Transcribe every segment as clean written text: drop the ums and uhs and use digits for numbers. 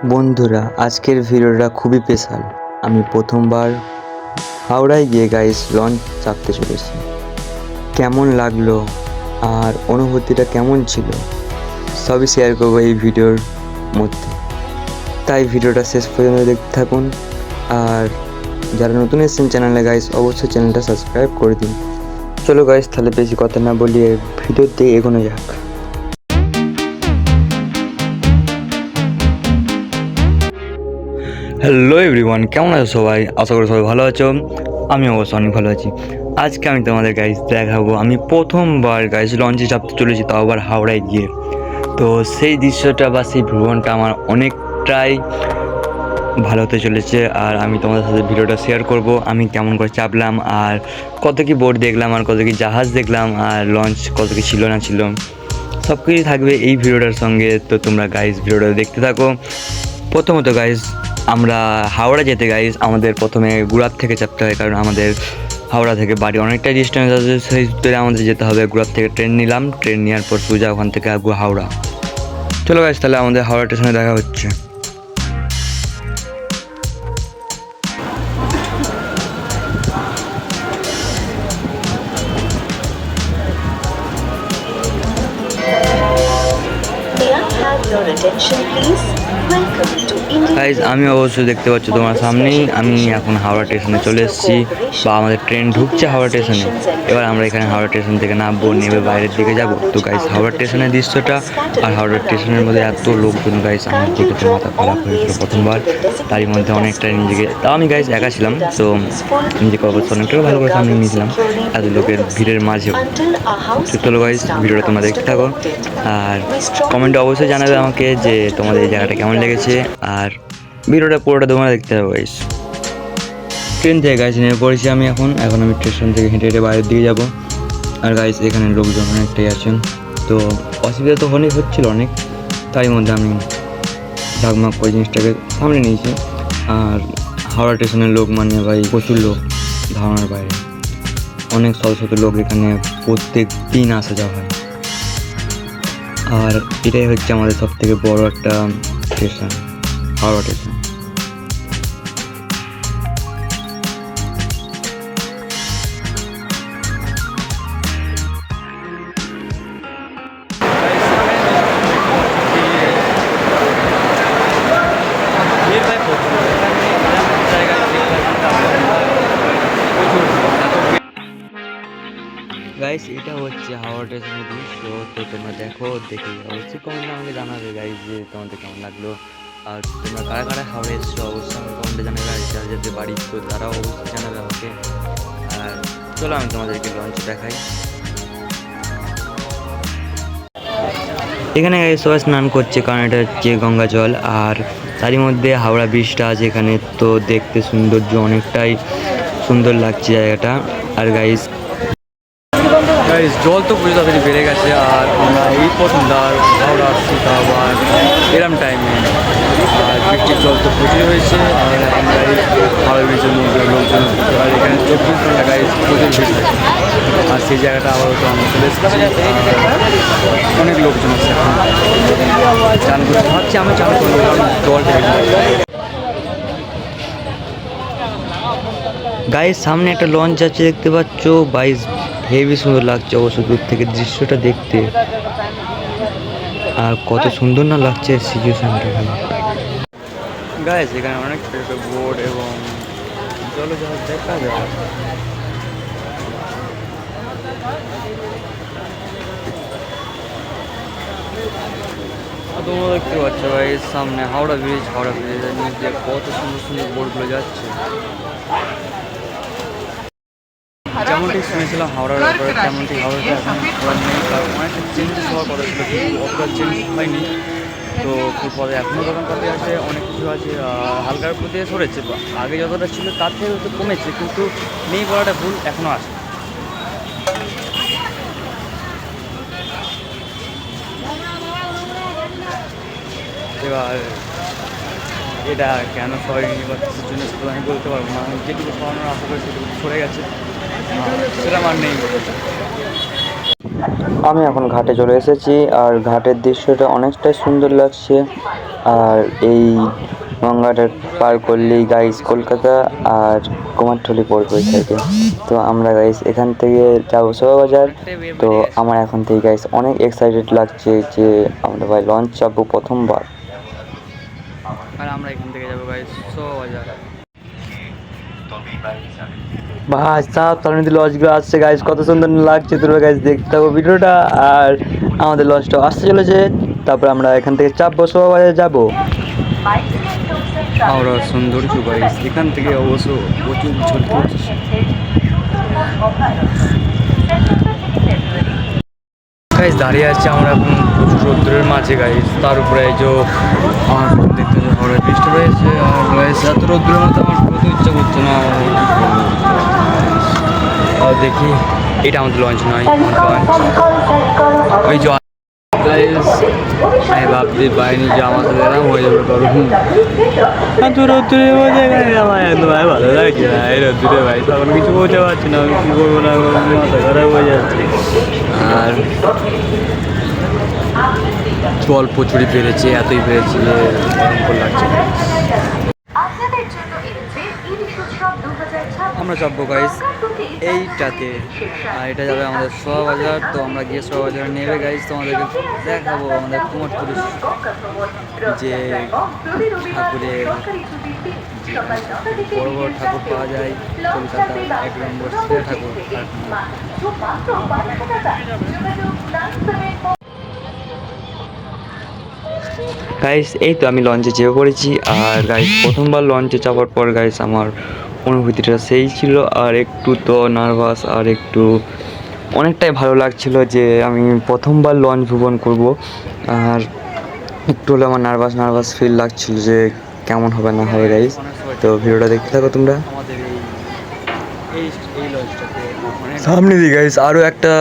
বন্ধুরা, আজকের ভিডিওটা খুবই স্পেশাল। আমি প্রথমবার হাওড়ায় গিয়ে গাইস লঞ্চ চাপতে চলেছি। কেমন লাগলো আর অনুভূতিটা কেমন ছিল সবই শেয়ার করবো এই ভিডিওর মধ্যে। তাই ভিডিওটা শেষ পর্যন্ত দেখতে থাকুন। আর যারা নতুন এসেছেন চ্যানেলে গাইস, অবশ্যই চ্যানেলটা সাবস্ক্রাইব করে দিন। চলো গাইস, তাহলে বেশি কথা না বলিয়ে ভিডিওতে এগোনো যাক। হ্যালো এভরিওয়ান, কেমন আছো সবাই? আশা করি সবাই ভালো আছো। আমি অবশ্য অনেক ভালো আছি। আজকে আমি তোমাদের গাইস দেখাবো আমি প্রথমবার গাইস লঞ্চে চাপতে চলেছি, তাও আবার হাওড়ায় গিয়ে। তো সেই দৃশ্যটা বা সেই ভ্রমণটা আমার অনেকটাই ভালো হতে চলেছে। আর আমি তোমাদের সাথে ভিডিওটা শেয়ার করব আমি কেমন করে চাপলাম, আর কত কি বোট দেখলাম, আর কত কি জাহাজ দেখলাম, আর লঞ্চ কত কি ছিল না ছিল, সব কিছুই থাকবে এই ভিডিওটার সঙ্গে। তো তোমরা গাইস ভিডিওটা দেখতে থাকো। প্রথমত গাইস, আমরা হাওড়া যেতে গাইস আমাদের প্রথমে গুড়ার থেকে চাপতে হয়, কারণ আমাদের হাওড়া থেকে বাড়ি অনেকটা ডিস্টেন্স আছে। সেই সূত্রে আমাদের যেতে হবে গুড়ার থেকে। ট্রেন নিলাম, ট্রেন নেওয়ার পর সোজা ওখান থেকে হাওড়া। চলো গাইস, তাহলে আমাদের হাওড়া স্টেশনে দেখা হচ্ছে। গাইজ, আমি অবশ্যই দেখতে পাচ্ছি তোমার সামনেই আমি এখন হাওড়া স্টেশনে চলে এসেছি, বা আমাদের ট্রেন ঢুকছে হাওড়া স্টেশনে। এবার আমরা এখানে হাওড়া স্টেশন থেকে নামবো, নেমে বাইরের দিকে যাব। তো গাইজ, হাওড়া স্টেশনের দৃশ্যটা আর হাওড়া স্টেশনের মধ্যে এত লোকজন গাইজ, আমার দেখে মাথা খারাপ হয়েছিল প্রথমবার। তারই মধ্যে অনেকটা নিজেকে, তাও আমি গাইজ একা ছিলাম, তো নিজেকে অবশ্য অনেকটাই ভালো করে সামনে নিয়েছিলাম এত লোকের ভিড়ের মাঝেও। তো চলো গাইজ, ভিডিওটা তোমরা দেখতে থাকো, আর কমেন্টে অবশ্যই জানাবে আমাকে যে তোমাদের এই জায়গাটা কেমন লেগেছে। আর ভিডিওটা পুরোটা তোমরা দেখতে হবে গাইস। ট্রেন থেকে গাইস নেমে পড়েছি আমি এখন আমি স্টেশন থেকে হেঁটে হেঁটে বাইরের দিকে যাব। আর গাইস, এখানে লোকজন অনেকটাই আছেন, তো অসুবিধা তো হচ্ছিল অনেক। তারই মধ্যে আমি ঝাঁকমাক করে জিনিসটাকে সামনে নিয়েছি। আর হাওড়া স্টেশনের লোক মানে ভাই প্রচুর লোক, ধারণার বাইরে। অনেক শত শত লোক এখানে প্রত্যেক দিন আসা যাওয়া হয়। আর এটাই হচ্ছে আমাদের সব থেকে বড় একটা স্টেশন, হাওড়া স্টেশন। গাইস, এটা হচ্ছে হাওড়া স্টেশনের দৃশ্য। তো তোমরা দেখে অবশ্যই কমেন্টে আমাকে জানাবে গাইস যে তোমাদের কেমন লাগলো। আর তোমরা কারা কারা হাওড়া এসছো অবশ্যই আমাকে কমেন্টে জানাবে। আর যারা যাদের বাড়ি তো তারাও অবশ্যই জানাবে আমাকে। আর চলো আমি তোমাদেরকে লঞ্চ দেখাই। এখানে সবাই স্নান করছে, কারণ এটা হচ্ছে গঙ্গা জল। আর তারই মধ্যে হাওড়া ব্রিজটা আছে এখানে, তো দেখতে সৌন্দর্য অনেকটাই সুন্দর লাগছে জায়গাটা। আর গাইস, জল তো প্রচুর তাড়াতাড়ি বেড়ে গেছে। আর আমরা এই প্রথমবার হাওড়া আসছি, তাও আবার এরম টাইমে। আর বৃষ্টির জল তো প্রচুর হয়েছে। আর আমরা এই হাওড়া ব্রিজের মধ্যে লোকজন, আর এখানে 24 ঘন্টা গাইজ প্রচুর ভিড় থাকে। আর সেই জায়গাটা আবার তো আমরা চলে এসেছি। অনেক লোকজন আছে এখন চান করতে, ভাবছি আমি চান করবো, কারণ জলটা গাইজ সামনে একটা লঞ্চ আছে দেখতে পাচ্ছ। বাইশ হেভি সুন্দর লাগছে অবশ্য দূর থেকে দৃশ্যটা দেখতে। আর কত সুন্দর না লাগছে সিচুয়েশনটা গাইজ। এখানে অনেক বোর্ড এবং জলজাহাজ দেখা যায়। তোমরা দেখতে পাচ্ছ ভাই সামনে হাওড়া ব্রিজের নিচে কত সুন্দর সুন্দর বোর্ডগুলো যাচ্ছে। যেমনটি শুনেছিলাম হাওড়ার ব্যাপারে, তেমনটি হাওড়াটা এখন নেই, কারণ অনেকটা চেঞ্জেস হওয়ার কথা ছিল, কিন্তু অতটা চেঞ্জ হয়নি। তো ফুটপাতে এখনও দোকানপাতি আছে, অনেক কিছু আছে। হালকার প্রতি সরেছে, আগে যতটা ছিল তার থেকে হয়তো কমেছে, কিন্তু নেই বলাটা ভুল, এখনও আছে। এবার এটা কেন সরেনি বা কিছুর জন্য সেটা আমি বলতে পারবো না। যেটুকু সরানোর আশা করি সেটুকু সরে গেছে, সেটা আমার নেই। আমি এখন ঘাটে চলে এসেছি, আর ঘাটের দৃশ্যটা অনেকটাই সুন্দর লাগছে। আর এই গঙ্গাটা পার করলেই গাইস কলকাতা আর কুমারটুলি পড়বে ওই সাইডে। তো আমরা গাইস এখান থেকে যাবো শোভাবাজার। তো আমার এখন থেকে গাইস অনেক এক্সাইটেড লাগছে যে আমরা ভাই লঞ্চ চাপবো প্রথমবার। আর আমরা এখান থেকে যাবো গাইস শোভাবাজার। ভাই সাপ তলানিতে লঞ্চগুলো আসছে গাইস, কত সুন্দর লাগছে তোমরা গাইস দেখতে থাকো ভিডিওটা। আর আমাদের লঞ্চটা আসতে চলেছে, তারপর আমরা এখান থেকে চাপবো শোভাবাজারে যাবো। আমরা সৌন্দর্য গাইস এখান থেকে অবশ্য প্রচুর ঝলকে উঠছে। গাইস দাঁড়িয়ে আছে আমরা এখন প্রচুর রৌদ্রের মাঝে গাইস, তার উপরে এই যে আমার দেখতে যে হাওড়া বৃষ্টি রয়েছে। আর গাইস এত রৌদ্রের মধ্যে আমার পুরো ইচ্ছা করছে না। আর দেখি এটা আমাদের লঞ্চ নয়, লঞ্চ ওই যে গাইস আমি ভাবতে পারিনি যে আমার সাথে এরকম হয়ে যাবে। কারণ এত রৌদ্রের মধ্যে আমার একদম ভালো লাগছে না এই রৌদ্রে ভাই, তখন কিছু বলতে পারছি না আমি কী করবো না মাথা খারাপ হয়ে যাচ্ছে। আর জল প্রচুরই বেড়েছে, এতই বেড়েছে যে ভয়ঙ্কর লাগছে। আমরা চাপবো গাইস এইটাতে, আর এটা যাবে আমাদের শোভাবাজার। তো আমরা গিয়ে শোভাবাজারে নেবে গাইস, তো আমাদেরকে দেখাবো আমাদের কুমারটুলি যে ঠাকুরের বড় বড় ঠাকুর পাওয়া যায় কলকাতার 1 নম্বর সেরা ঠাকুর। গাইস এই তো আমি লঞ্চে চেপে পড়েছি। আর গাইস প্রথমবার লঞ্চে চাপার পর গাইস আমার অনুভূতিটা সেই ছিল, আর একটু তো নার্ভাস আর একটু অনেকটাই ভালো লাগছিল যে আমি প্রথমবার লঞ্চ ভ্রমণ করব। আর একটু হলে আমার নার্ভাস ফিল লাগছিল যে কেমন হবে না হবে গাইস। তো ভিডিওটা দেখতে থাকো তোমরা। সামনে দিয়ে গাইস আরও একটা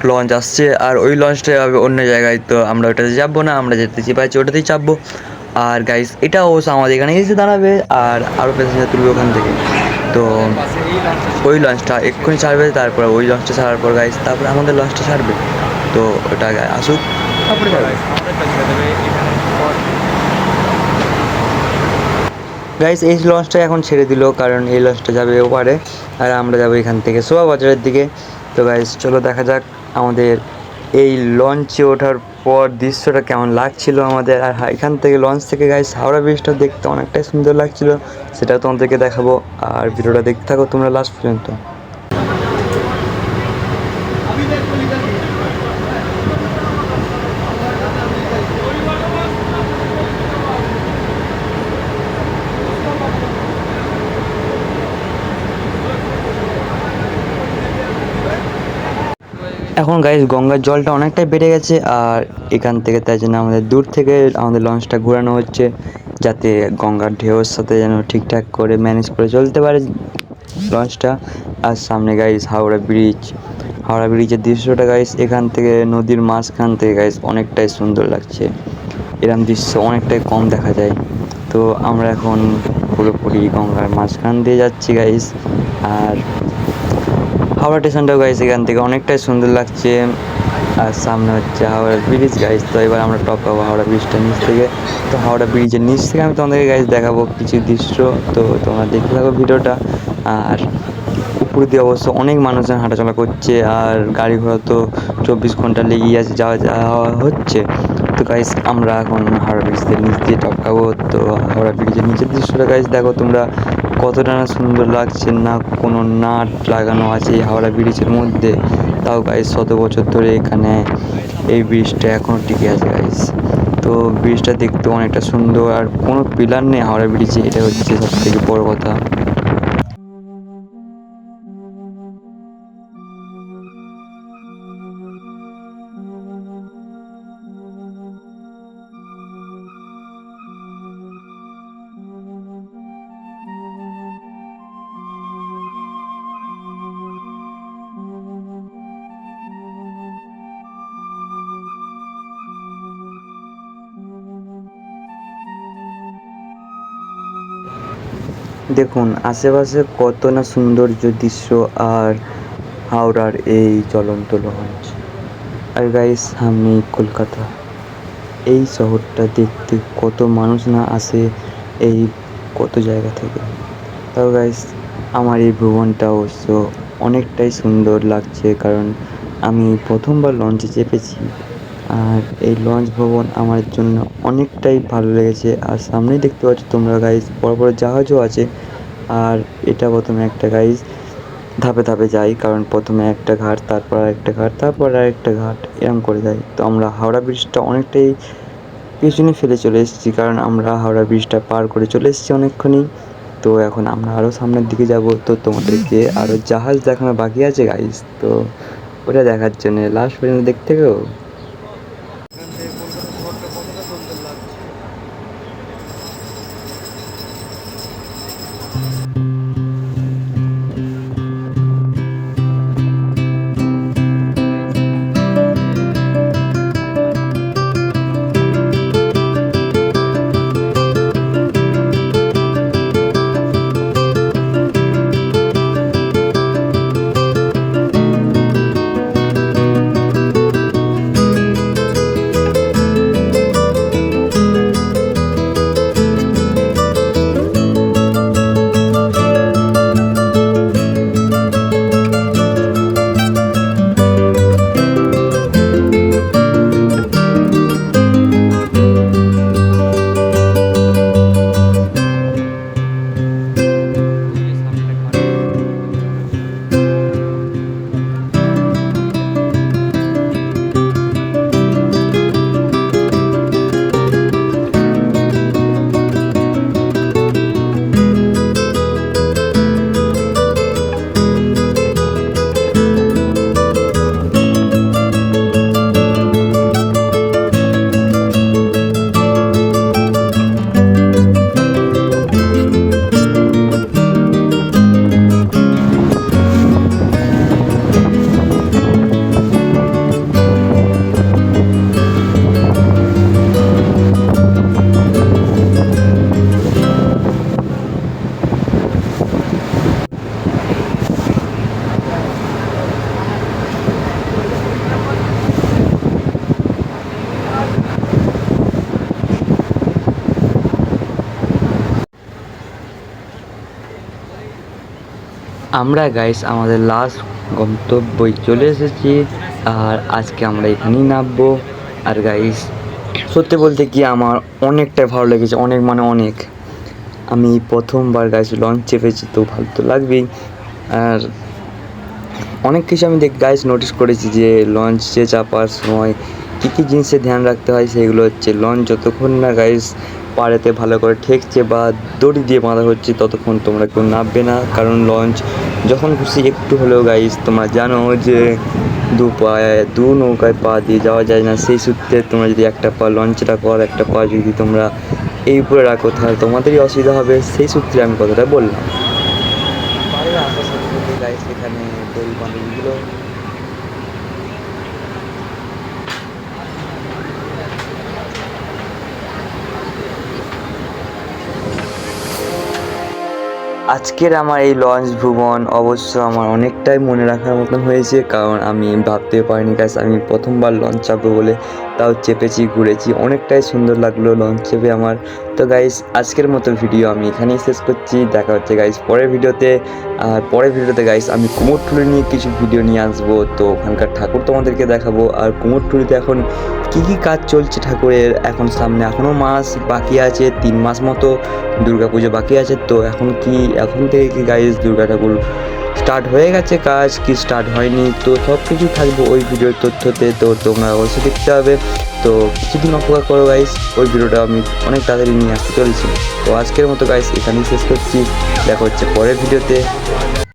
লঞ্চ আসছে, আর ওই লঞ্চটা যাবে অন্য জায়গায়। তো আমরা ওটাতে যাবো না, আমরা যেতে পারছি ওটাতেই চাপবো। আর গাইস এটা অবশ্য আমাদের এখানে এসে দাঁড়াবে, আর আরও প্যাসেঞ্জার তুলবে ওখান থেকে। তো ওই লঞ্চটা এক্ষুনি ছাড়বে, তারপর ওই লঞ্চটা ছাড়ার পর গাইস তারপরে আমাদের লঞ্চটা ছাড়বে। তো ওটা আসুক তারপরে যাবে গাইস। এই লঞ্চটা এখন ছেড়ে দিল, কারণ এই লঞ্চটা যাবে ওপারে আর আমরা যাবো এখান থেকে শোভাবাজারের দিকে। তো গাইস চলো দেখা যাক আমাদের এই লঞ্চে ওঠার পর দৃশ্যটা কেমন লাগছিল আমাদের। আর এখান থেকে লঞ্চ থেকে গাইস হাওড়া ব্রিজটা দেখতে অনেকটাই সুন্দর লাগছিল, সেটাও তোমাদেরকে দেখাবো। আর ভিডিওটা দেখতে থাকো তোমরা লাস্ট পর্যন্ত। এখন গাইস গঙ্গার জলটা অনেকটাই বেড়ে গেছে, আর এখান থেকে তাই জন্য আমাদের দূর থেকে আমাদের লঞ্চটা ঘোরানো হচ্ছে, যাতে গঙ্গার ঢেউয়ের সাথে যেন ঠিকঠাক করে ম্যানেজ করে চলতে পারে লঞ্চটা। আর সামনে গাইস হাওড়া ব্রিজের দৃশ্যটা গাইস এখান থেকে নদীর মাঝখান থেকে গাইস অনেকটাই সুন্দর লাগছে। এরকম দৃশ্য অনেকটাই কম দেখা যায়। তো আমরা এখন পুরোপুরি গঙ্গার মাঝখান দিয়ে যাচ্ছি গাইস। আর হাওড়া স্টেশনটাও গাইস এখান থেকে অনেকটাই সুন্দর লাগছে। আর সামনে হচ্ছে হাওড়া ব্রিজ গাইস। তো এবার আমরা টপ পাবো হাওড়া ব্রিজটার নিচ থেকে। তো হাওড়া ব্রিজের নিচ থেকে আমি তোমাদেরকে গাইস দেখাবো কিছু দৃশ্য, তো তোমরা দেখতে থাকো ভিডিওটা। আর উপর দিয়ে অবশ্য অনেক মানুষজন হাঁটাচলা করছে, আর গাড়ি ঘোড়া তো 24 ঘন্টা লেগেই আছে, যাওয়া হচ্ছে। তো গাইস আমরা এখন হাওড়া ব্রিজের নিচ দিয়ে টপকাবো। তো হাওড়া ব্রিজের নিচের দৃশ্যটা গাইস দেখো তোমরা, কতটা না সুন্দর লাগছে, না কোনো নাট লাগানো আছে এই হাওড়া ব্রিজের মধ্যে। তাও গাইস 100 বছর ধরে এখানে এই ব্রিজটা এখনও টিকে আছে গাইস। তো ব্রিজটা দেখতে অনেকটা সুন্দর, আর কোনো পিলার নেই হাওড়া ব্রিজে, এটা হচ্ছে সবথেকে বড় কথা। দেখুন আশেপাশে কত না সৌন্দর্য দৃশ্য, আর হাওড়ার এই চলন্ত লঞ্চ আর গাইস সামনেই কলকাতা। এই শহরটা দেখতে কত মানুষ না আসে এই কত জায়গা থেকে। তাও গাইস আমার এই ভ্রমণটা অবশ্য অনেকটাই সুন্দর লাগছে, কারণ আমি প্রথমবার লঞ্চে চেপেছি। আর এই লঞ্চ ভ্রমণ আমার জন্য অনেকটাই ভালো লেগেছে। আর সামনেই দেখতে পাচ্ছ তোমরা গাইস বড় বড় জাহাজও আছে। আর এটা প্রথমে একটা গাইস ধাপে ধাপে যাই, কারণ প্রথমে একটা ঘাট, তারপর আরেকটা ঘাট, তারপর আরেকটা ঘাট, এরকম করে যাই। তো আমরা হাওড়া ব্রিজটা অনেকটাই পেছনে ফেলে চলে এসেছি, কারণ আমরা হাওড়া ব্রিজটা পার করে চলে এসেছি অনেকক্ষণই। তো এখন আমরা আরও সামনের দিকে যাব। তো তোমাদেরকে আরও জাহাজ দেখানো বাকি আছে গাইস, তো ওটা দেখার জন্য লাস্ট পর্যন্ত দেখতে গো। আমরা গাইস আমাদের লাস্ট গন্তব্যে চলে এসেছি। আর আজকে আমরা এখানেই নামবো। আর গাইস সত্যি বলতে কি আমার অনেকটাই ভালো লেগেছে, অনেক মানে অনেক। আমি প্রথমবার গাইস লঞ্চ চেপেছি, তো ভালো তো লাগবেই। আর অনেক কিছু আমি গাইস নোটিস করেছি যে লঞ্চে চাপার সময় কী কী জিনিসের ধ্যান রাখতে হয়। সেগুলো হচ্ছে লঞ্চ যতক্ষণ না গাইস পাড়েতে ভালো করে ঠেকছে বা দড়ি দিয়ে বাঁধা হচ্ছে ততক্ষণ তোমরা কেউ নামবে না, কারণ লঞ্চ যখন খুশি একটু হলেও গাইস তোমরা জানো যে দু নৌকায় পা দিয়ে যাওয়া যায় না। সেই সূত্রে তোমরা যদি একটা পা লঞ্চে রাখো আর একটা পা যদি তোমরা এই উপরে রাখো তাহলে তোমাদেরই অসুবিধা হবে। সেই সূত্রে আমি কথাটা বললাম। আসার সাথে সাথে গাইস এখানে দড়ি বাঁধাগুলো আজকের আমার এই লঞ্চ ভ্রমণ অবশ্য আমার অনেকটাই মনে রাখার মতন হয়েছে, কারণ আমি ভাবতে পারিনি গাইস আমি প্রথমবার লঞ্চ চাপবো বলে। তাও চেপেছি, ঘুরেছি, অনেকটাই সুন্দর লাগলো লঞ্চ চেপে আমার। তো গাইস আজকের মতো ভিডিও আমি এখানেই শেষ করছি। দেখা হচ্ছে গাইস পরের ভিডিওতে। আর পরের ভিডিওতে গাইস আমি কুমোরটুলি নিয়ে কিছু ভিডিও নিয়ে আসবো। তো ওখানকার ঠাকুর তোমাদেরকে দেখাবো। আর কুমোরটুলিতে এখন কী কী কাজ চলছে ঠাকুরের, এখন সামনে এখনও মাস বাকি আছে, 3 মাস মতো দুর্গা পুজো বাকি আছে। তো এখন থেকে কি গাইস দুর্গা ঠাকুর স্টার্ট হয়ে গেছে কাজ কি স্টার্ট হয়নি, তো সব কিছু থাকবে ওই ভিডিওর তথ্যতে। তো তোমরা অবশ্যই দেখতে হবে। তো কিছুদিন অপেক্ষা করো গাইস, ওই ভিডিওটা আমি অনেক তাড়াতাড়ি নিয়ে আসতে চলেছি। তো আজকের মতো গাইস এখানেই শেষ করছি। দেখা হচ্ছে পরের ভিডিওতে।